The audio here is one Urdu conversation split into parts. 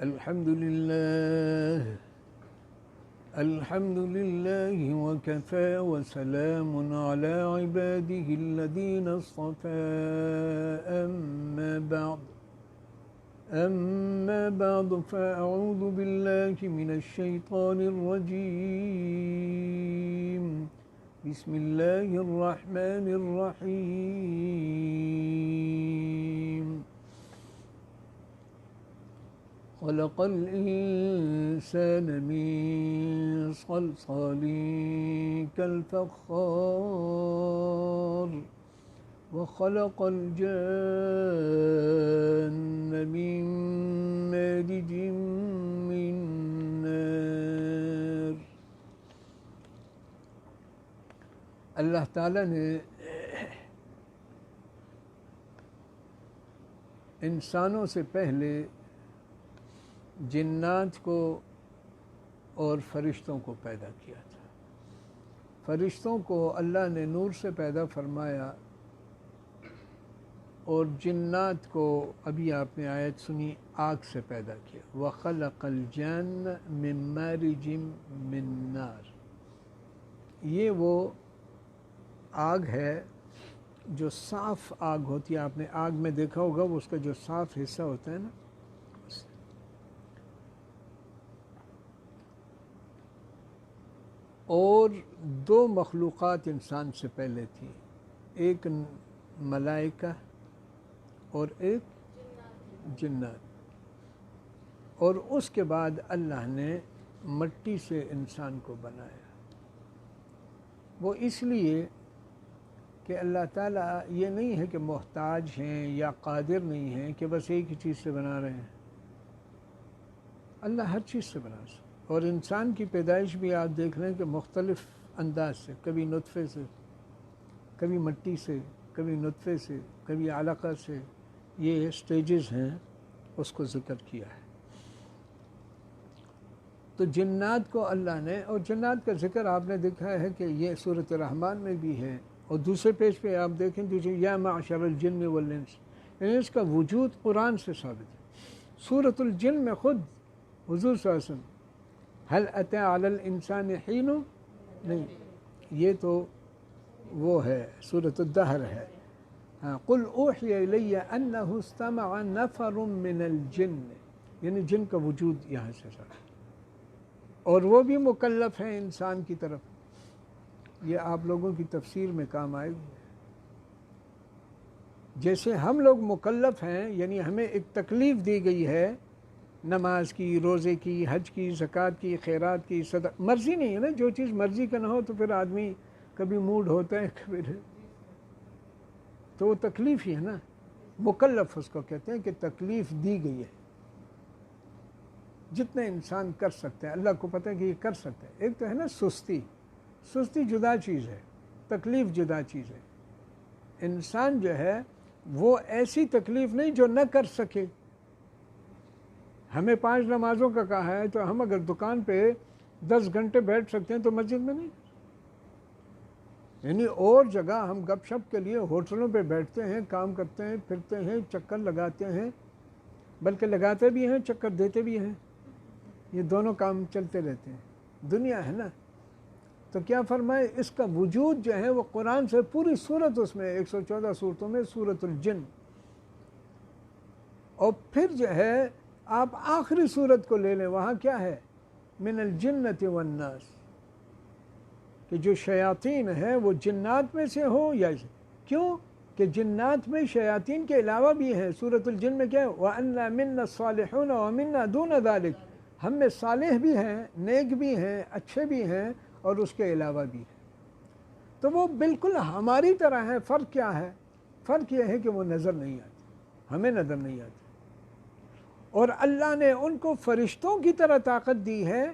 الحمد لله وكفى وسلام على عباده الذين اصطفى أما بعد فأعوذ بالله من الشيطان الرجيم بسم الله الرحمن الرحيم خلق الإنسان من صلصال كالفخار وخلق الجان من مارج من نار۔ اللہ تعالیٰ نے انسانوں سے پہلے جنات کو اور فرشتوں کو پیدا کیا تھا۔ فرشتوں کو اللہ نے نور سے پیدا فرمایا اور جنات کو ابھی آپ نے آیت سنی آگ سے پیدا کیا۔ وَخَلَقَ الْجَانَّ مِن مَارِجٍ مِّن نَار۔ یہ وہ آگ ہے جو صاف آگ ہوتی ہے۔ آپ نے آگ میں دیکھا ہوگا وہ اس کا جو صاف حصہ ہوتا ہے نا، اور دو مخلوقات انسان سے پہلے تھی، ایک ملائکہ اور ایک جنات، اور اس کے بعد اللہ نے مٹی سے انسان کو بنایا۔ وہ اس لیے کہ اللہ تعالیٰ یہ نہیں ہے کہ محتاج ہیں یا قادر نہیں ہیں کہ بس ایک ہی چیز سے بنا رہے ہیں، اللہ ہر چیز سے بنا سکتا۔ اور انسان کی پیدائش بھی آپ دیکھ رہے ہیں کہ مختلف انداز سے، کبھی نطفے سے، کبھی مٹی سے، کبھی نطفے سے، کبھی علقہ سے، یہ سٹیجز ہیں، اس کو ذکر کیا ہے۔ تو جنات کو اللہ نے، اور جنات کا ذکر آپ نے دیکھا ہے کہ یہ سورۃ الرحمن میں بھی ہے، اور دوسرے پیج پہ آپ دیکھیں دوسرے یا معشر الجن والانس، یعنی اس کا وجود قرآن سے ثابت ہے۔ سورۃ الجن میں خود حضور صلی اللہ علیہ وسلم هل أتى على الإنسان حين، نہیں، یہ تو وہ ہے سورۃ الدہر ہے۔ قل اوحی الی انہ استمع نفر من الجن، یعنی جن کا وجود یہاں سے سر، اور وہ بھی مکلف ہیں انسان کی طرف۔ یہ آپ لوگوں کی تفسیر میں کام آئے گی۔ جیسے ہم لوگ مکلف ہیں، یعنی ہمیں ایک تکلیف دی گئی ہے، نماز کی، روزے کی، حج کی، زکوٰۃ کی، خیرات کی، صدقہ، مرضی نہیں ہے نا، جو چیز مرضی کا نہ ہو تو پھر آدمی کبھی موڈ ہوتا ہے، کبھی تو وہ تکلیف ہی ہے نا۔ مکلف اس کو کہتے ہیں کہ تکلیف دی گئی ہے، جتنے انسان کر سکتے ہیں، اللہ کو پتہ ہے کہ یہ کر سکتے ہیں۔ ایک تو ہے نا سستی، سستی جدا چیز ہے، تکلیف جدا چیز ہے۔ انسان جو ہے وہ ایسی تکلیف نہیں جو نہ کر سکے۔ ہمیں 5 نمازوں کا کہا ہے، تو ہم اگر دکان پہ 10 گھنٹے بیٹھ سکتے ہیں تو مسجد میں نہیں، یعنی اور جگہ ہم گپ شپ کے لیے ہوٹلوں پہ بیٹھتے ہیں، کام کرتے ہیں، پھرتے ہیں، چکر لگاتے ہیں، بلکہ لگاتے بھی ہیں، چکر دیتے بھی ہیں، یہ دونوں کام چلتے رہتے ہیں، دنیا ہے نا۔ تو کیا فرمائے، اس کا وجود جو ہے وہ قرآن سے، پوری سورت اس میں 114 سورتوں میں سورۃ الجن، اور پھر جو ہے آپ آخری سورت کو لے لیں، وہاں کیا ہے، من الجنۃ والناس، کہ جو شیاطین ہیں وہ جنات میں سے ہو یا کیوں کہ جنات میں شیاطین کے علاوہ بھی ہیں۔ سورۃ الجن میں کیا ہے، وَأَنَّا مِنَّا الصَّالِحُونَ وَمِنَّا دُونَ ذَلِكَ، ہم میں صالح بھی ہیں، نیک بھی ہیں، اچھے بھی ہیں، اور اس کے علاوہ بھی ہیں۔ تو وہ بالکل ہماری طرح ہے۔ فرق کیا ہے؟ فرق یہ ہے کہ وہ نظر نہیں آتے، ہمیں نظر نہیں آتے، اور اللہ نے ان کو فرشتوں کی طرح طاقت دی ہے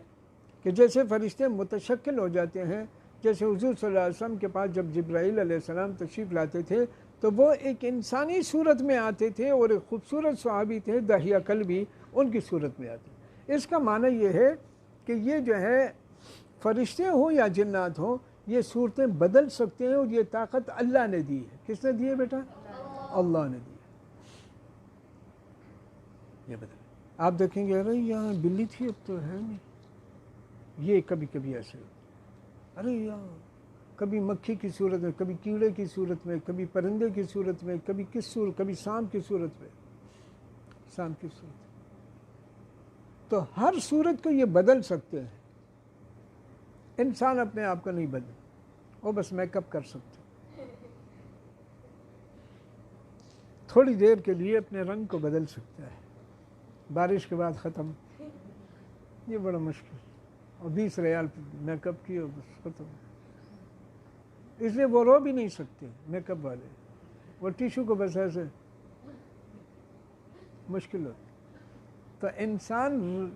کہ جیسے فرشتے متشکل ہو جاتے ہیں۔ جیسے حضور صلی اللہ علیہ وسلم کے پاس جب جبرائیل علیہ السلام تشریف لاتے تھے تو وہ ایک انسانی صورت میں آتے تھے، اور ایک خوبصورت صحابی تھے دحیہ کلبی، ان کی صورت میں آتے۔ اس کا معنی یہ ہے کہ یہ جو ہے فرشتے ہوں یا جنات ہوں، یہ صورتیں بدل سکتے ہیں، اور یہ طاقت اللہ نے دی ہے۔ کس نے دی ہے بیٹا؟ اللہ نے دی ہے، یہ بدل۔ آپ دیکھیں گے ارے یہاں بلی تھی اب تو ہے نہیں. یہ کبھی کبھی ایسے ہوتا، ارے یہاں کبھی مکھی کی صورت میں، کبھی کیڑے کی صورت میں، کبھی پرندے کی صورت میں، کبھی کس صورت، کبھی سانپ کی صورت میں. سانپ کی صورت تو ہر صورت کو یہ بدل سکتے ہیں. انسان اپنے آپ کو نہیں بدل، وہ بس میک اپ کر سکتے، تھوڑی دیر کے لیے اپنے رنگ کو بدل سکتا ہے. بارش کے بعد ختم، یہ بڑا مشکل. اور 20 ریال میک اپ کی اور بس ختم. اس لیے وہ رو بھی نہیں سکتے میک اپ والے، وہ ٹیشو کو بس ایسے مشکل ہوتا. تو انسان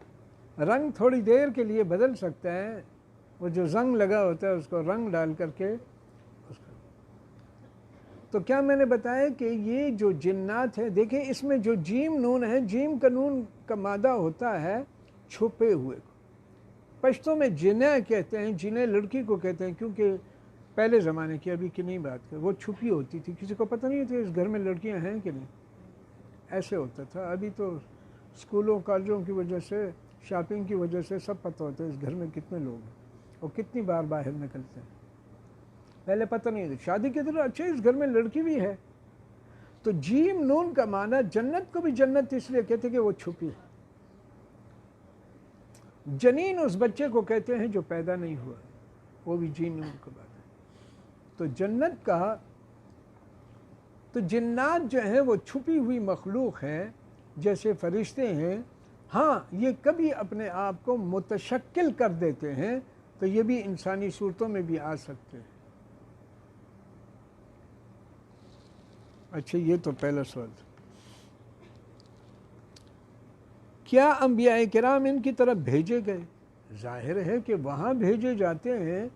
رنگ تھوڑی دیر کے لیے بدل سکتا ہے، وہ جو زنگ لگا ہوتا ہے اس کو رنگ ڈال کر کے اس کو. تو کیا میں نے بتایا کہ یہ جو جنات ہیں، دیکھیں اس میں جو جیم نون ہے، جیم کا نون کا مادہ ہوتا ہے چھپے ہوئے کو. پشتوں میں جنہ کہتے ہیں، جنہ لڑکی کو کہتے ہیں، کیونکہ پہلے زمانے کی، ابھی کی نہیں بات کر، وہ چھپی ہوتی تھی، کسی کو پتہ نہیں ہوتی اس گھر میں لڑکیاں ہیں کہ نہیں. ایسے ہوتا تھا. ابھی تو اسکولوں کالجوں کی وجہ سے، شاپنگ کی وجہ سے سب پتہ ہوتا ہے اس گھر میں کتنے لوگ ہیں اور کتنی بار باہر نکلتے ہیں. پہلے پتہ نہیں تھا. شادی کے دن اچھا اس گھر میں لڑکی بھی ہے. تو جیم نون کا معنی جنت کو بھی جنت اس لیے کہتے کہ وہ چھپی ہے. جنین اس بچے کو کہتے ہیں جو پیدا نہیں ہوا، وہ بھی جیم نون کا بات ہے. تو جنت کا، تو جنات جو ہیں وہ چھپی ہوئی مخلوق ہیں جیسے فرشتے ہیں. ہاں یہ کبھی اپنے آپ کو متشکل کر دیتے ہیں، تو یہ بھی انسانی صورتوں میں بھی آ سکتے ہیں. اچھا یہ تو پہلا سوال. کیا انبیاء کرام ان کی طرف بھیجے گئے؟ ظاہر ہے کہ وہاں بھیجے جاتے ہیں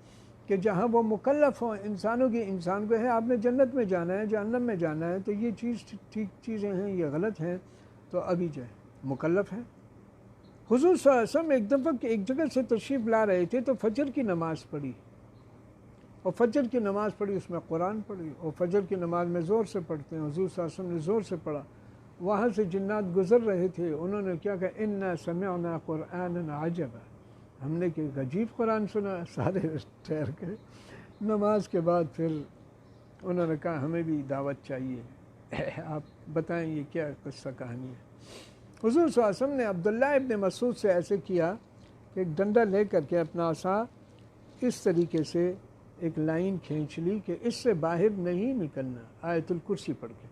کہ جہاں وہ مکلف ہوں. انسانوں کی، انسان کو ہے آپ نے جنت میں جانا ہے، جہنم میں جانا ہے، تو یہ چیز ٹھیک چیزیں ہیں، یہ غلط ہیں، تو ابھی جائے مکلف ہے. حضور صلی اللہ علیہ وسلم ایک دفعہ ایک جگہ سے تشریف لا رہے تھے تو فجر کی نماز پڑھی، اور فجر کی نماز پڑھی اس میں قرآن پڑھی، اور فجر کی نماز میں زور سے پڑھتے ہیں. حضور صلی اللہ علیہ وسلم نے زور سے پڑھا. وہاں سے جنات گزر رہے تھے، انہوں نے کیا کہا، انا سمعنا قرآنا عجبا، ہم نے کہ عجیب قرآن سنا. سارے ٹھہر کے نماز کے بعد پھر انہوں نے کہا ہمیں بھی دعوت چاہیے، آپ بتائیں یہ کیا قصہ کہانی ہے. حضور صلی اللہ علیہ وسلم نے عبداللہ ابن مسعود سے ایسے کیا کہ ایک ڈنڈا لے کر کے اپنا عصا اس طریقے سے ایک لائن کھینچ لی کہ اس سے باہر نہیں نکلنا، آیت الکرسی پڑھ کے.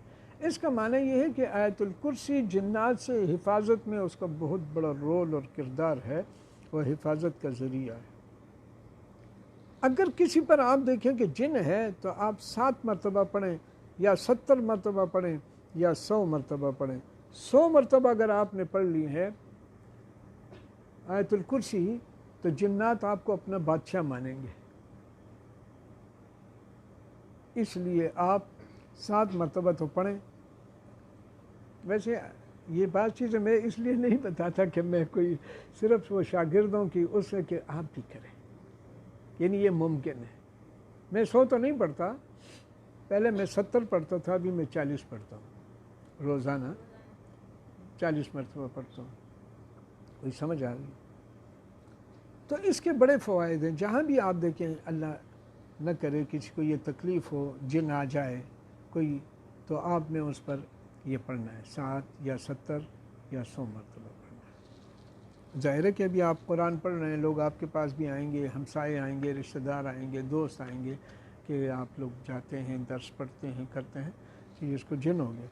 اس کا معنی یہ ہے کہ آیت الکرسی جنات سے حفاظت میں اس کا بہت بڑا رول اور کردار ہے، وہ حفاظت کا ذریعہ ہے. اگر کسی پر آپ دیکھیں کہ جن ہے تو آپ 7 مرتبہ پڑھیں یا 70 مرتبہ پڑھیں یا 100 مرتبہ پڑھیں. 100 مرتبہ اگر آپ نے پڑھ لی ہے آیت الکرسی تو جنات آپ کو اپنا بادشاہ مانیں گے. اس لیے آپ 7 مرتبہ تو پڑھیں. ویسے یہ بات چیزیں میں اس لیے نہیں بتاتا کہ میں کوئی صرف وہ شاگردوں کی اس سے کہ آپ بھی کریں، یعنی یہ ممکن ہے. میں 100 تو نہیں پڑھتا، پہلے میں 70 پڑھتا تھا، ابھی میں 40 پڑھتا ہوں. روزانہ 40 مرتبہ پڑھتا ہوں. کوئی سمجھ آ گئی؟ تو اس کے بڑے فوائد ہیں. جہاں بھی آپ دیکھیں، اللہ نہ کرے کسی کو یہ تکلیف ہو، جن آ جائے کوئی، تو آپ نے اس پر یہ پڑھنا ہے 7 یا 70 یا 100 مرتبہ پڑھنا ہے. ظاہر ہے کہ ابھی آپ قرآن پڑھ رہے ہیں، لوگ آپ کے پاس بھی آئیں گے، ہمسائے آئیں گے، رشتہ دار آئیں گے، دوست آئیں گے کہ آپ لوگ جاتے ہیں، درس پڑھتے ہیں، کرتے ہیں، کہ اس کو جن ہو گئے.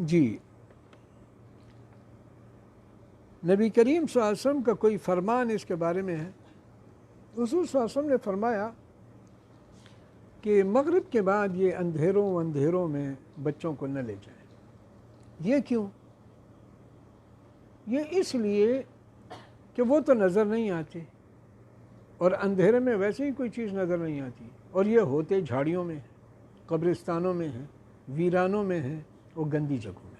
جی نبی کریم صلی اللہ علیہ وسلم کا کوئی فرمان اس کے بارے میں ہے؟ حضور صلی اللہ علیہ وسلم نے فرمایا کہ مغرب کے بعد یہ اندھیروں میں بچوں کو نہ لے جائیں. یہ کیوں؟ یہ اس لیے کہ وہ تو نظر نہیں آتے، اور اندھیرے میں ویسے ہی کوئی چیز نظر نہیں آتی، اور یہ ہوتے جھاڑیوں میں، قبرستانوں میں ہیں، ویرانوں میں ہیں، وہ گندی جگہوں میں.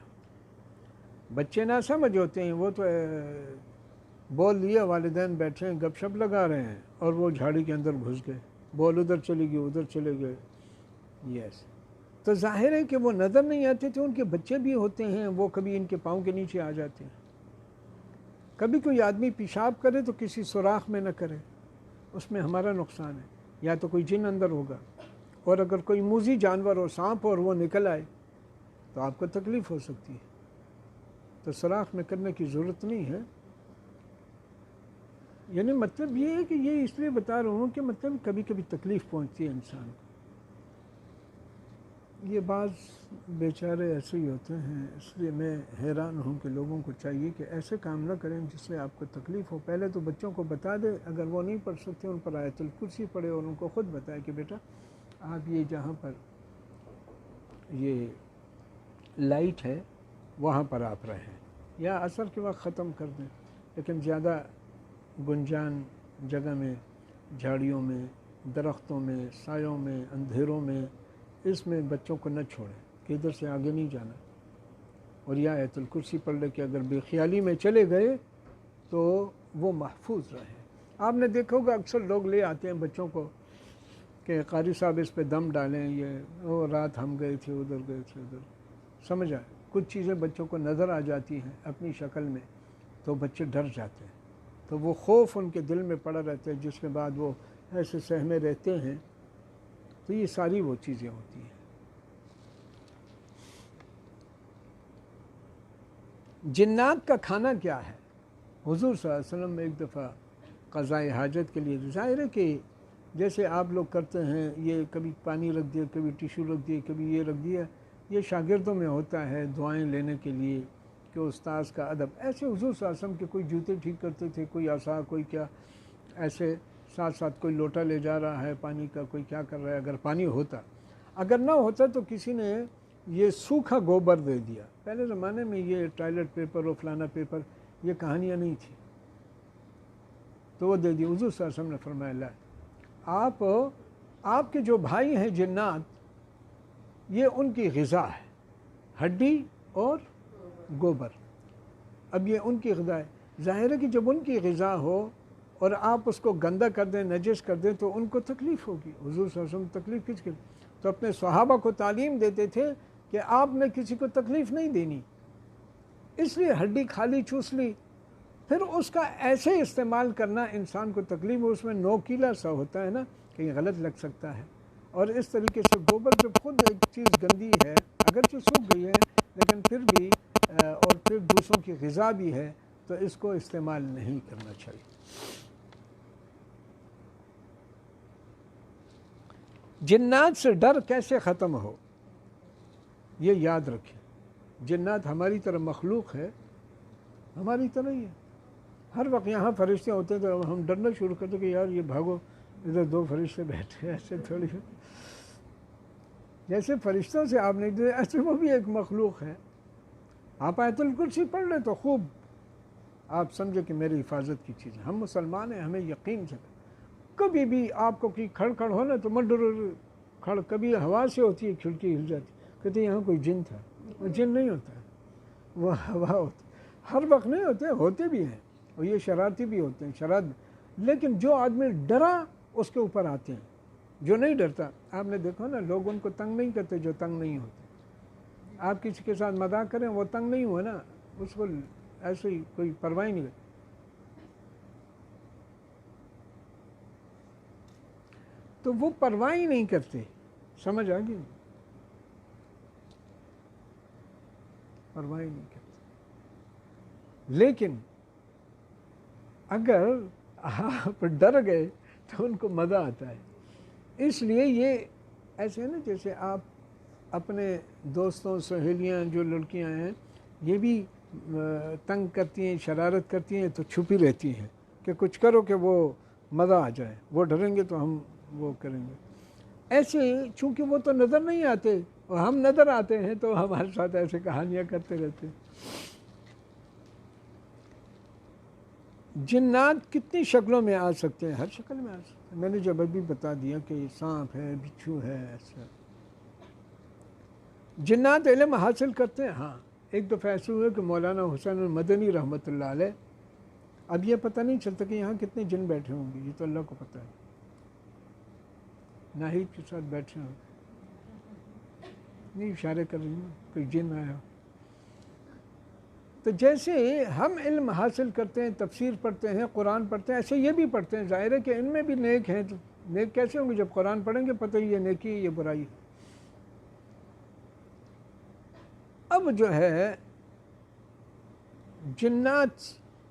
بچے نہ سمجھ ہوتے ہیں، وہ تو بول لیا، والدین بیٹھے ہیں گپ شپ لگا رہے ہیں، اور وہ جھاڑی کے اندر گھس گئے، بال ادھر چلی گئی، ادھر چلے گئے. یس تو ظاہر ہے کہ وہ نظر نہیں آتے تھے. ان کے بچے بھی ہوتے ہیں، وہ کبھی ان کے پاؤں کے نیچے آ جاتے ہیں. کبھی کوئی آدمی پیشاب کرے تو کسی سوراخ میں نہ کرے، اس میں ہمارا نقصان ہے، یا تو کوئی جن اندر ہوگا. اور اگر کوئی موذی جانور ہو، سانپ اور وہ نکل آئے تو آپ کو تکلیف ہو سکتی ہے. تو سوراخ میں کرنے کی ضرورت نہیں ہے. یعنی مطلب یہ ہے کہ یہ اس لیے بتا رہا ہوں کہ مطلب کبھی کبھی تکلیف پہنچتی ہے انسان کو. یہ بعض بیچارے ایسے ہی ہوتے ہیں، اس لیے میں حیران ہوں کہ لوگوں کو چاہیے کہ ایسے کام نہ کریں جس سے آپ کو تکلیف ہو. پہلے تو بچوں کو بتا دے، اگر وہ نہیں پڑھ سکتے ان پر آیت الکرسی پڑھے، اور ان کو خود بتائے کہ بیٹا آپ یہ جہاں پر یہ لائٹ ہے وہاں پر آپ رہیں، یا عصر کے وقت ختم کر دیں. لیکن زیادہ گنجان جگہ میں، جھاڑیوں میں، درختوں میں، سایوں میں، اندھیروں میں، اس میں بچوں کو نہ چھوڑیں کہ ادھر سے آگے نہیں جانا. اور یہ آیت الکرسی پڑھ لے کہ اگر بے خیالی میں چلے گئے تو وہ محفوظ رہے. آپ نے دیکھا ہوگا اکثر لوگ لے آتے ہیں بچوں کو کہ قاری صاحب اس پہ دم ڈالیں، یہ وہ رات ہم گئے تھے ادھر، گئے تھے ادھر. سمجھ آئے کچھ چیزیں بچوں کو نظر آ جاتی ہیں اپنی شکل میں تو بچے ڈر جاتے ہیں. تو وہ خوف ان کے دل میں پڑا رہتا ہے، جس کے بعد وہ ایسے سہمے رہتے ہیں. تو یہ ساری وہ چیزیں ہوتی ہیں. جنات کا کھانا کیا ہے؟ حضور صلی اللہ علیہ وسلم ایک دفعہ قضائے حاجت کے لیے، ظاہر ہے کہ جیسے آپ لوگ کرتے ہیں، یہ کبھی پانی رکھ دیا، کبھی ٹیشو رکھ دیا، کبھی یہ رکھ دیا، یہ شاگردوں میں ہوتا ہے دعائیں لینے کے لیے کہ استاذ کا ادب. ایسے حضور صلی اللہ علیہ وسلم کے کوئی جوتے ٹھیک کرتے تھے، کوئی عصا، کوئی کیا، ایسے ساتھ ساتھ کوئی لوٹا لے جا رہا ہے پانی کا، کوئی کیا کر رہا ہے. اگر پانی ہوتا، اگر نہ ہوتا تو کسی نے یہ سوکھا گوبر دے دیا. پہلے زمانے میں یہ ٹوائلٹ پیپر اور فلانا پیپر یہ کہانیاں نہیں تھیں، تو وہ دے دی. حضور صلی اللہ علیہ وسلم نے فرمایا لا، آپ کے جو بھائی ہیں جنات، یہ ان کی غذا ہے، ہڈی اور گوبر. اب یہ ان کی غذا ہے. ظاہر ہے کہ جب ان کی غذا ہو اور آپ اس کو گندا کر دیں، نجس کر دیں، تو ان کو تکلیف ہوگی. حضور صلی اللہ علیہ وسلم تکلیف کس کے؟ تو اپنے صحابہ کو تعلیم دیتے تھے کہ آپ نے کسی کو تکلیف نہیں دینی. اس لیے ہڈی کھالی چوس لی، پھر اس کا ایسے استعمال کرنا انسان کو تکلیف ہو. اس میں نوکیلا سا ہوتا ہے نا، کہیں غلط لگ سکتا ہے. اور اس طریقے سے گوبر جب خود ایک چیز گندی ہے، اگرچہ سوکھ گئی ہے لیکن پھر بھی، اور پھر دوسروں کی غذا بھی ہے، تو اس کو استعمال نہیں کرنا چاہیے. جنات سے ڈر کیسے ختم ہو؟ یہ یاد رکھیں، جنات ہماری طرح مخلوق ہے، ہماری طرح ہی ہے. ہر وقت یہاں فرشتے ہوتے تو ہم ڈرنا شروع کرتے کہ یار یہ بھاگو، ادھر دو فرشتے بیٹھے. ایسے تھوڑی، جیسے فرشتوں سے آپ نہیں، ایسے وہ بھی ایک مخلوق ہے. آپ آیت الکرسی پڑھ لیں تو خوب آپ سمجھے کہ میری حفاظت کی چیز ہے. ہم مسلمان ہیں، ہمیں یقین سے کبھی بھی آپ کو کی کھڑ کھڑ ہو نا تو مت ڈرو. کھڑ کبھی ہوا سے ہوتی ہے، کھڑکی ہل جاتی، کہتے ہیں یہاں کوئی جن تھا. وہ جن نہیں ہوتا ہے، وہ ہوا ہوتی. ہر وقت نہیں ہوتے، ہوتے بھی ہیں، اور یہ شرارتی بھی ہوتے ہیں، شرارت. لیکن جو آدمی ڈرا اس کے اوپر آتے ہیں. جو نہیں ڈرتا، آپ نے دیکھو نا، لوگ ان کو تنگ نہیں کرتے جو تنگ نہیں ہوتے. آپ کسی کے ساتھ مذاق کریں، وہ تنگ نہیں ہوئے نا، اس کو ایسے ہی کوئی پرواہ نہیں کرتا. تو وہ پرواہ ہی نہیں کرتے. سمجھ آ گئی؟ پرواہ ہی نہیں کرتے. لیکن اگر آپ ڈر گئے تو ان کو مزہ آتا ہے. اس لیے یہ ایسے ہے نا، جیسے آپ اپنے دوستوں، سہیلیاں جو لڑکیاں ہیں، یہ بھی تنگ کرتی ہیں، شرارت کرتی ہیں، تو چھپی رہتی ہیں کہ کچھ کرو کہ وہ مزہ آ جائے. وہ ڈریں گے تو ہم وہ کریں گے. ایسے چونکہ وہ تو نظر نہیں آتے اور ہم نظر آتے ہیں، تو ہمارے ساتھ ایسے کہانیاں کرتے رہتے ہیں. جنات کتنی شکلوں میں آ سکتے ہیں؟ ہر شکل میں آ سکتے ہیں. میں نے جب ابھی بتا دیا کہ سانپ ہے، بچھو ہے، ایسا. جنات علم حاصل کرتے ہیں. ہاں، ایک دفعہ ایسے ہوئے کہ مولانا حسین المدنی رحمۃ اللہ علیہ، اب یہ پتہ نہیں چلتا کہ یہاں کتنے جن بیٹھے ہوں گے، یہ تو اللہ کو پتہ ہے. ناہید کے ساتھ بیٹھے ہوں. نہیں اشارے کر رہی ہوں کوئی جن آیا ہو. تو جیسے ہم علم حاصل کرتے ہیں، تفسیر پڑھتے ہیں، قرآن پڑھتے ہیں، ایسے یہ بھی پڑھتے ہیں. ظاہر ہے کہ ان میں بھی نیک ہیں، تو نیک کیسے ہوں گے؟ جب قرآن پڑھیں گے پتہ ہی یہ نیکی ہے یہ برائی. اب جو ہے جنات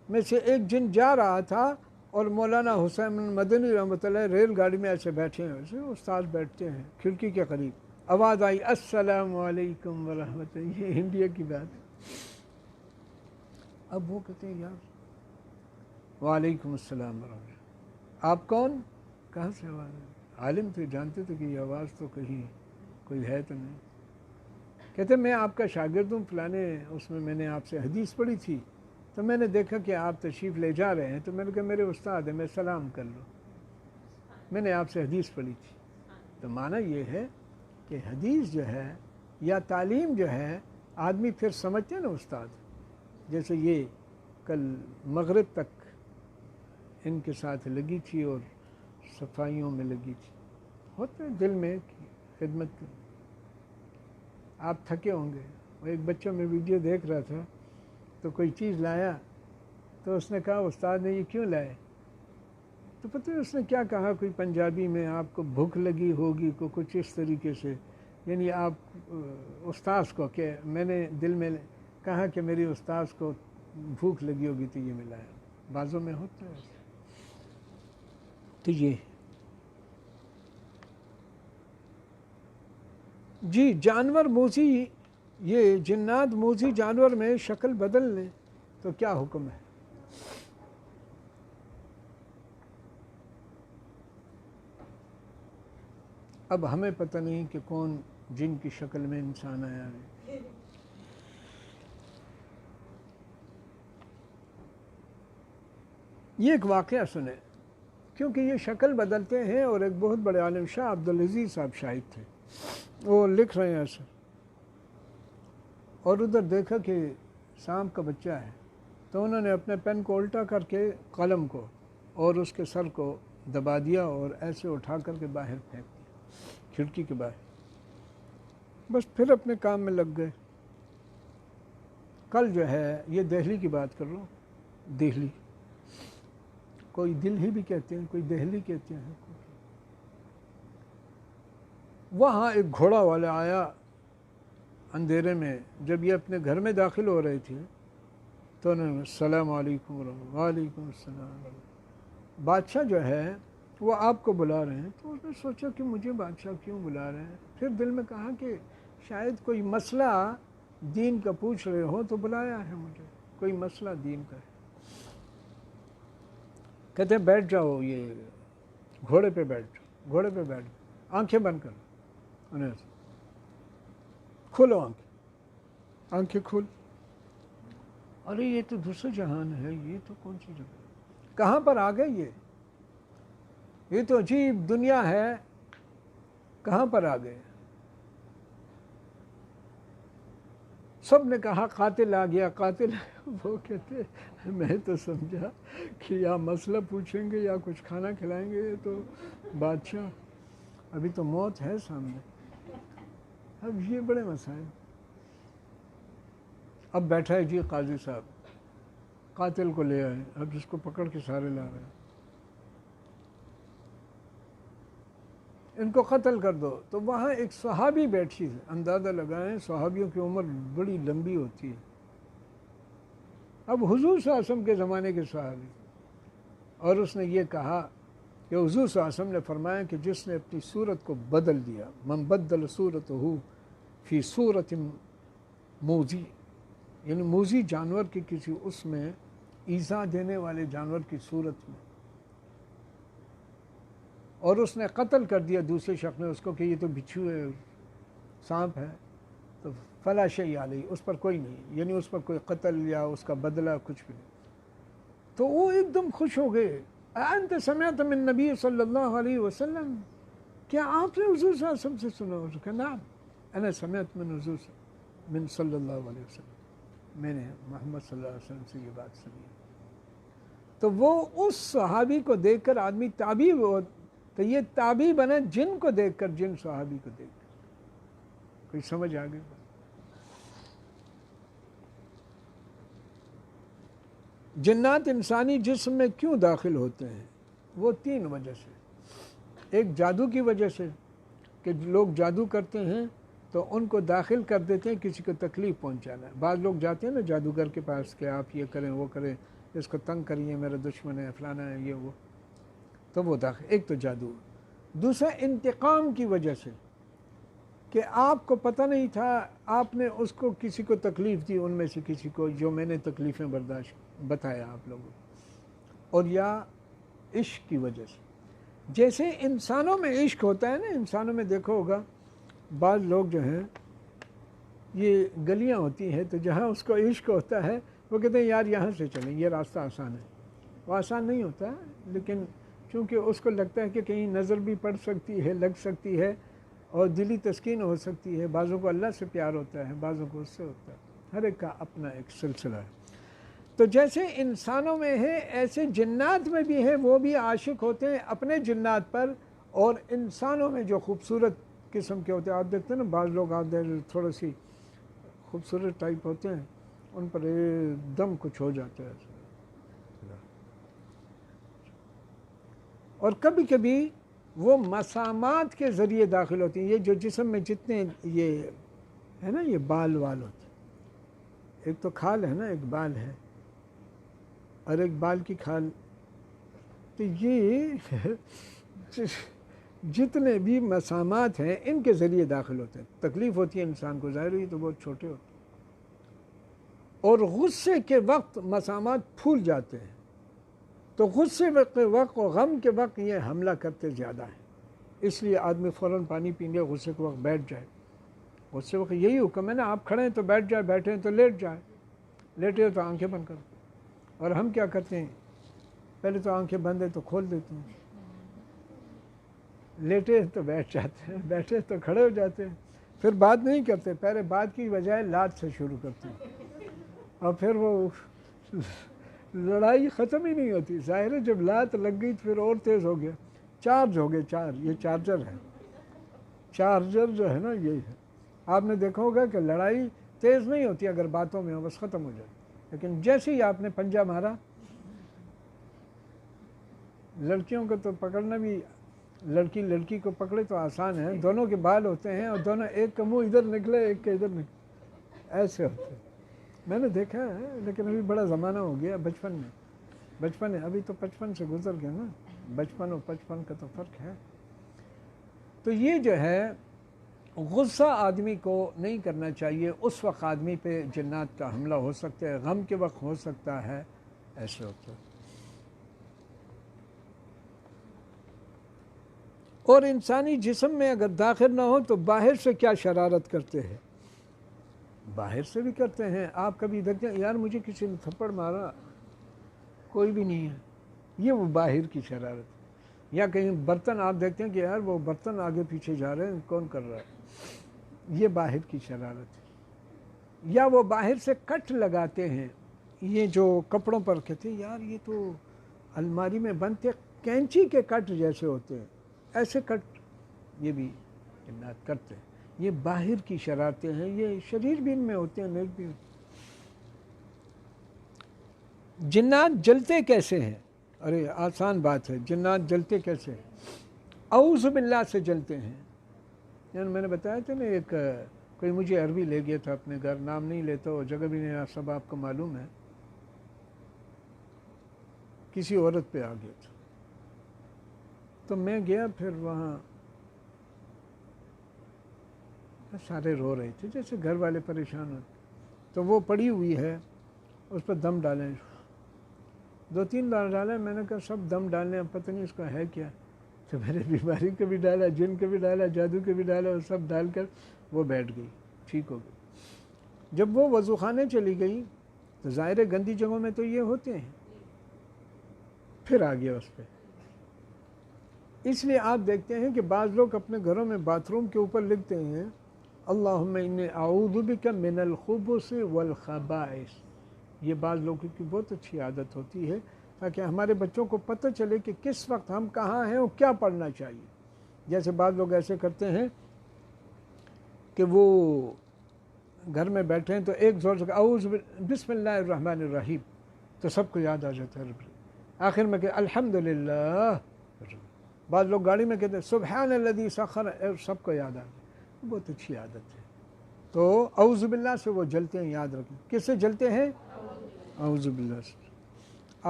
میں سے ایک جن جا رہا تھا اور مولانا حسین مدنی رحمۃ اللہ ریل گاڑی میں ایسے بیٹھے ہیں، ویسے استاد بیٹھتے ہیں کھڑکی کے قریب. آواز آئی السلام علیکم ورحمۃ اللہ. یہ انڈیا کی بات ہے. اب وہ کہتے ہیں یار وعلیکم السلام ورحمۃ اللہ. آپ کون؟ کہاں سے آواز ہے؟ عالم تھے، جانتے تھے کہ یہ آواز تو کہیں کوئی ہے تو نہیں. کہتے میں آپ کا شاگرد ہوں، فلانے اس میں نے آپ سے حدیث پڑھی تھی، تو میں نے دیکھا کہ آپ تشریف لے جا رہے ہیں، تو میں نے کہا میرے استاد ہیں، میں سلام کر لوں، میں نے آپ سے حدیث پڑھی تھی. تو معنی یہ ہے کہ حدیث جو ہے یا تعلیم جو ہے آدمی پھر سمجھتے ہیں نا استاد. جیسے یہ کل مغرب تک ان کے ساتھ لگی تھی اور صفائیوں میں لگی تھی، ہوتے دل میں خدمت کی. آپ تھکے ہوں گے. وہ ایک بچہ میں ویڈیو دیکھ رہا تھا تو کوئی چیز لایا تو اس نے کہا استاد نے یہ کیوں لائے؟ تو پتہ ہے اس نے کیا کہا، کوئی پنجابی میں آپ کو بھوک لگی ہوگی کو کچھ اس طریقے سے، یعنی آپ استاذ کو، کہ میں نے دل میں کہا کہ میری استاذ کو بھوک لگی ہوگی تو یہ ملایا. بعضوں میں ہوتا ہے. تو یہ جی جانور موذی، یہ جنات موذی جانور میں شکل بدل لیں تو کیا حکم ہے؟ اب ہمیں پتہ نہیں کہ کون جن کی شکل میں انسان آیا ہے. یہ ایک واقعہ سنیں کیونکہ یہ شکل بدلتے ہیں. اور ایک بہت بڑے عالم شاہ عبدالعزیز صاحب شاہد تھے، وہ لکھ رہے ہیں ایسا، اور ادھر دیکھا کہ سانپ کا بچہ ہے، تو انہوں نے اپنے پین کو الٹا کر کے قلم کو اور اس کے سر کو دبا دیا اور ایسے اٹھا کر کے باہر پھینک دیا کھڑکی کے باہر. بس پھر اپنے کام میں لگ گئے. کل جو ہے یہ دہلی کی بات کر رہا ہوں، دہلی، کوئی دل ہی بھی کہتے ہیں، کوئی دہلی کہتے ہیں. وہاں ایک گھوڑا والا آیا اندھیرے میں، جب یہ اپنے گھر میں داخل ہو رہے تھے تو انہوں نے السلام علیکم ورحمۃ. وعلیکم السلام. بادشاہ جو ہے وہ آپ کو بلا رہے ہیں. تو اس نے سوچا کہ مجھے بادشاہ کیوں بلا رہے ہیں. پھر دل میں کہا کہ شاید کوئی مسئلہ دین کا پوچھ رہے ہو تو بلایا ہے مجھے، کوئی مسئلہ دین کا ہے. کہتے ہیں بیٹھ جاؤ، یہ گھوڑے پہ بیٹھ جاؤ. گھوڑے پہ بیٹھ جاؤ، آنکھیں بند کرو. انہیں کھولو آنکھیں کھول. ارے یہ تو دوسرے جہان ہے، یہ تو کون سی جگہ، کہاں پر آ گئے یہ تو عجیب دنیا ہے، کہاں پر آ گئے. سب نے کہا قاتل آ گیا، قاتل. وہ کہتے میں تو سمجھا کہ یا مسئلہ پوچھیں گے یا کچھ کھانا کھلائیں گے. یہ تو بادشاہ، ابھی تو موت ہے سامنے. اب یہ بڑے مسائل. اب بیٹھا ہے جی قاضی صاحب، قاتل کو لے آئے، اب جس کو پکڑ کے سارے لا رہے ہیں، ان کو قتل کر دو. تو وہاں ایک صحابی بیٹھی ہے، اندازہ لگائیں صحابیوں کی عمر بڑی لمبی ہوتی ہے. اب حضور صلی اللہ علیہ وسلم کے زمانے کے صحابی، اور اس نے یہ کہا کہ حضور صلی اللہ علیہ وسلم نے فرمایا کہ جس نے اپنی صورت کو بدل دیا، من بدل صورتہ فی صورت موذی، یعنی موذی جانور کی کسی اس میں ایذا دینے والے جانور کی صورت میں، اور اس نے قتل کر دیا دوسرے شخص نے اس کو کہ یہ تو بچھو ہے، سانپ ہے، تو فلا شیء علیہ، اس پر کوئی نہیں، یعنی اس پر کوئی قتل یا اس کا بدلہ کچھ بھی نہیں. تو وہ ایک دم خوش ہو گئے. انت سمعت من نبی صلی اللہ علیہ وسلم، کیا آپ نے حضور صلی اللہ علیہ وسلم سے سنا؟ اس نے کہا نعم انا سمعت من حضور من صلی اللہ علیہ وسلم، میں نے محمد صلی اللہ علیہ وسلم سے یہ بات سنی. تو وہ اس صحابی کو دیکھ کر آدمی تابعی ہو، تو یہ تابعی بنا جن کو دیکھ کر، جن صحابی کو دیکھ کر. کوئی سمجھ آ گئی؟ جنات انسانی جسم میں کیوں داخل ہوتے ہیں؟ وہ 3 وجہ سے. ایک جادو کی وجہ سے کہ لوگ جادو کرتے ہیں تو ان کو داخل کر دیتے ہیں کسی کو تکلیف پہنچانا ہے. بعض لوگ جاتے ہیں نا جادوگر کے پاس کہ آپ یہ کریں وہ کریں، اس کو تنگ کریے، میرا دشمن ہے، فلانا ہے، یہ وہ، تو وہ داخل. ایک تو جادو. دوسرا انتقام کی وجہ سے کہ آپ کو پتہ نہیں تھا، آپ نے اس کو کسی کو تکلیف دی، ان میں سے کسی کو، جو میں نے تکلیفیں برداشت بتایا آپ لوگوں کو. اور یا عشق کی وجہ سے، جیسے انسانوں میں عشق ہوتا ہے نا، انسانوں میں دیکھو ہوگا بعض لوگ جو ہیں، یہ گلیاں ہوتی ہیں تو جہاں اس کو عشق ہوتا ہے وہ کہتے ہیں یار یہاں سے چلیں، یہ راستہ آسان ہے. وہ آسان نہیں ہوتا، لیکن چونکہ اس کو لگتا ہے کہ کہیں نظر بھی پڑ سکتی ہے، لگ سکتی ہے، اور دلی تسکین ہو سکتی ہے. بعضوں کو اللہ سے پیار ہوتا ہے، بعضوں کو اس سے ہوتا ہے. ہر ایک کا اپنا ایک سلسلہ ہے. تو جیسے انسانوں میں ہے ایسے جنات میں بھی ہے، وہ بھی عاشق ہوتے ہیں اپنے جنات پر. اور انسانوں میں جو خوبصورت قسم کے ہوتے ہیں، آپ دیکھتے ہیں نا بعض لوگ آتے ہیں تھوڑے سی خوبصورت ٹائپ ہوتے ہیں، ان پر ایک دم کچھ ہو جاتا ہے. اور کبھی کبھی وہ مسامات کے ذریعے داخل ہوتی ہیں. یہ جو جسم میں جتنے یہ ہے نا، یہ بال وال ہوتے ہیں، ایک تو کھال ہے نا، ایک بال ہے، اور ایک بال کی کھال. تو یہ جتنے بھی مسامات ہیں ان کے ذریعے داخل ہوتے ہیں. تکلیف ہوتی ہے انسان کو، ظاہر ہوئی تو بہت چھوٹے ہوتے ہیں. اور غصے کے وقت مسامات پھول جاتے ہیں. تو غصے کے وقت اور غم کے وقت یہ حملہ کرتے زیادہ ہیں. اس لیے آدمی فوراً پانی پین لے، غصے کے وقت بیٹھ جائے. غصے وقت یہی حکم ہے نا، آپ کھڑے ہیں تو بیٹھ جائے، بیٹھے ہیں تو لیٹ جائے، لیٹے تو آنکھیں بند کرو. اور ہم کیا کرتے ہیں، پہلے تو آنکھیں بند ہیں تو کھول دیتے ہیں، لیٹے تو بیٹھ جاتے ہیں، بیٹھے تو کھڑے ہو جاتے ہیں. پھر بات نہیں کرتے، پہلے بات کی بجائے لات سے شروع کرتے ہیں، اور پھر وہ لڑائی ختم ہی نہیں ہوتی. ظاہر ہے جب لات لگ گئی تو پھر اور تیز ہو گیا، چارج ہو گئے. یہ چارجر ہے، چارجر جو ہے نا یہی ہے. آپ نے دیکھا ہوگا کہ لڑائی تیز نہیں ہوتی اگر باتوں میں ہو، بس ختم ہو جائے. لیکن جیسے ہی آپ نے پنجہ مارا، لڑکیوں کو تو پکڑنا بھی، لڑکی کو پکڑے تو آسان ہے، دونوں کے بال ہوتے ہیں اور دونوں، ایک کا منہ ادھر نکلے ایک کا ادھر نکلے، ایسے ہوتے ہیں. میں نے دیکھا ہے، لیکن ابھی بڑا زمانہ ہو گیا. بچپن ہے، ابھی تو 55 سے گزر گیا نا. بچپن اور 55 کا تو فرق ہے. تو یہ جو ہے غصہ آدمی کو نہیں کرنا چاہیے. اس وقت آدمی پہ جنات کا حملہ ہو سکتا ہے، غم کے وقت ہو سکتا ہے، ایسے ہوتا ہے. اور انسانی جسم میں اگر داخل نہ ہو تو باہر سے کیا شرارت کرتے ہیں؟ باہر سے بھی کرتے ہیں. آپ کبھی دیکھتے ہیں یار مجھے کسی نے تھپڑ مارا، کوئی بھی نہیں ہے، یہ وہ باہر کی شرارت. یا کہیں برتن آپ دیکھتے ہیں کہ یار وہ برتن آگے پیچھے جا رہے ہیں، کون کر رہا ہے، یہ باہر کی شرارت ہے. یا وہ باہر سے کٹ لگاتے ہیں، یہ جو کپڑوں پر کہتے ہیں یار یہ تو الماری میں بنتے کینچی کے کٹ جیسے ہوتے ہیں، ایسے کٹ یہ بھی جنات کرتے ہیں. یہ باہر کی شرارتیں ہیں، یہ شریر بھی ان میں ہوتے ہیں، نیک بھی ہوتے ہیں. جنات جلتے کیسے ہیں؟ ارے آسان بات ہے، جنات جلتے کیسے ہیں؟ اعوذ باللہ سے جلتے ہیں. یعنی میں نے بتایا تھا نا، ایک کوئی مجھے عربی لے گیا تھا اپنے گھر، نام نہیں لیتا، وہ جگہ بھی نہیں، سب آپ کو معلوم ہے. کسی عورت پہ آ گیا تھا تو میں گیا، پھر وہاں سارے رو رہے تھے، جیسے گھر والے پریشان ہوتے. تو وہ پڑی ہوئی ہے، اس پر دم ڈالیں. 2-3 بار ڈالا، میں نے کہا سب دم ڈالنے، اب پتہ نہیں اس کا ہے کیا. تو میں نے بیماری کا بھی ڈالا، جن کا بھی ڈالا، جادو کا بھی ڈالا، اور سب ڈال کر وہ بیٹھ گئی، ٹھیک ہو گئی. جب وہ وضو خانے چلی گئی تو ظاہر گندی جگہوں میں تو یہ ہوتے ہیں، پھر آ گیا اس پہ. اس لیے آپ دیکھتے ہیں کہ بعض لوگ اپنے گھروں میں باتھ روم کے اوپر لکھتے ہیں اللہم انی اعوذ بک من الخبث والخبائث. یہ بعض لوگوں کی بہت اچھی عادت ہوتی ہے، تاکہ ہمارے بچوں کو پتہ چلے کہ کس وقت ہم کہاں ہیں اور کیا پڑھنا چاہیے. جیسے بعض لوگ ایسے کرتے ہیں کہ وہ گھر میں بیٹھے ہیں تو ایک زور سے اعوذ بسم اللہ الرحمن الرحیم تو سب کو یاد آ جاتا ہے. آخر میں کہ الحمدللہ. بعض لوگ گاڑی میں کہتے ہیں سبحان الذی سخر، سب کو یاد آ جائے. بہت اچھی عادت ہے. تو اعوذ باللہ سے وہ جلتے ہیں، یاد رکھیں. کس سے جلتے ہیں؟ اعوذ باللہ سے.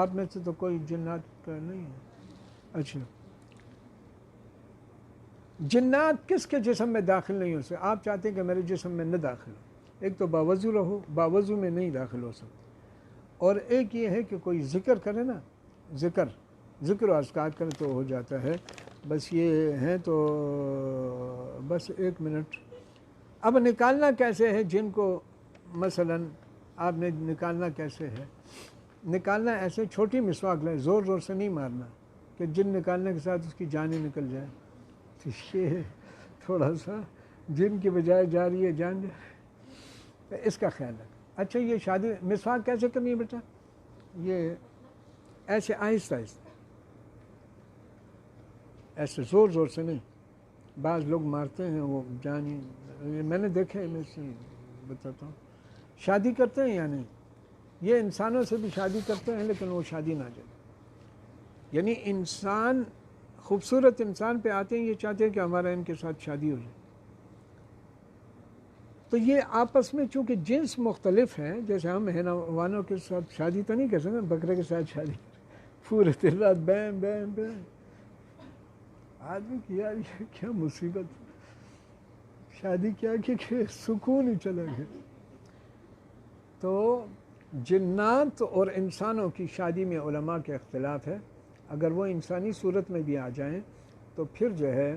آپ میں سے تو کوئی جنات کا نہیں ہے. اچھا، جنات کس کے جسم میں داخل نہیں ہو سکتے؟ آپ چاہتے ہیں کہ میرے جسم میں نہ داخل ہو. ایک تو باوضو رہو، باوضو میں نہیں داخل ہو سکتے. اور ایک یہ ہے کہ کوئی ذکر کرے نا، ذکر و اذکار کرے تو ہو جاتا ہے. بس یہ ہے تو بس 1 منٹ. اب نکالنا کیسے ہے جن کو؟ مثلا آپ نے نکالنا کیسے ہے؟ نکالنا ایسے چھوٹی مسواک لیں، زور زور سے نہیں مارنا کہ جن نکالنے کے ساتھ اس کی جان ہی نکل جائے. تو یہ تھوڑا سا جن کی بجائے جا رہی ہے جان جائے، اس کا خیال رکھیں. اچھا، یہ شادی مسواک کیسے کرنی ہے بیٹا؟ یہ ایسے آہستہ آہستہ، ایسے زور زور سے نہیں. بعض لوگ مارتے ہیں وہ جان ہی، میں نے دیکھا ہے، میں سے بتاتا ہوں. شادی کرتے ہیں یا نہیں؟ یہ انسانوں سے بھی شادی کرتے ہیں لیکن وہ شادی نہ جائے. یعنی انسان، خوبصورت انسان پہ آتے ہیں، یہ چاہتے ہیں کہ ہمارا ان کے ساتھ شادی ہو جائے. تو یہ آپس میں چونکہ جنس مختلف ہیں، جیسے ہم حیوانوں کے ساتھ شادی تو نہیں کر سکتے، بکرے کے ساتھ شادی پورے دن رات بیم بیم بیم. آدمی کی یار یہ کیا مصیبت، شادی کیا کہ سکون ہی چلا گیا. تو جنات اور انسانوں کی شادی میں علماء کے اختلاف ہے. اگر وہ انسانی صورت میں بھی آ جائیں تو پھر جو ہے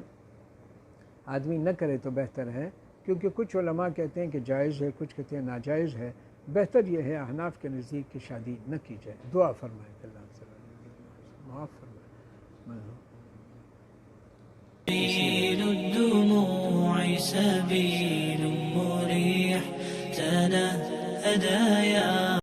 آدمی نہ کرے تو بہتر ہے، کیونکہ کچھ علماء کہتے ہیں کہ جائز ہے، کچھ کہتے ہیں ناجائز ہے. بہتر یہ ہے احناف کے نزدیک کہ شادی نہ کی جائے. دعا فرمائیں کہ اللہ سے معاف فرمائے. سبيل الدموع سبيل مريح تنهدى يا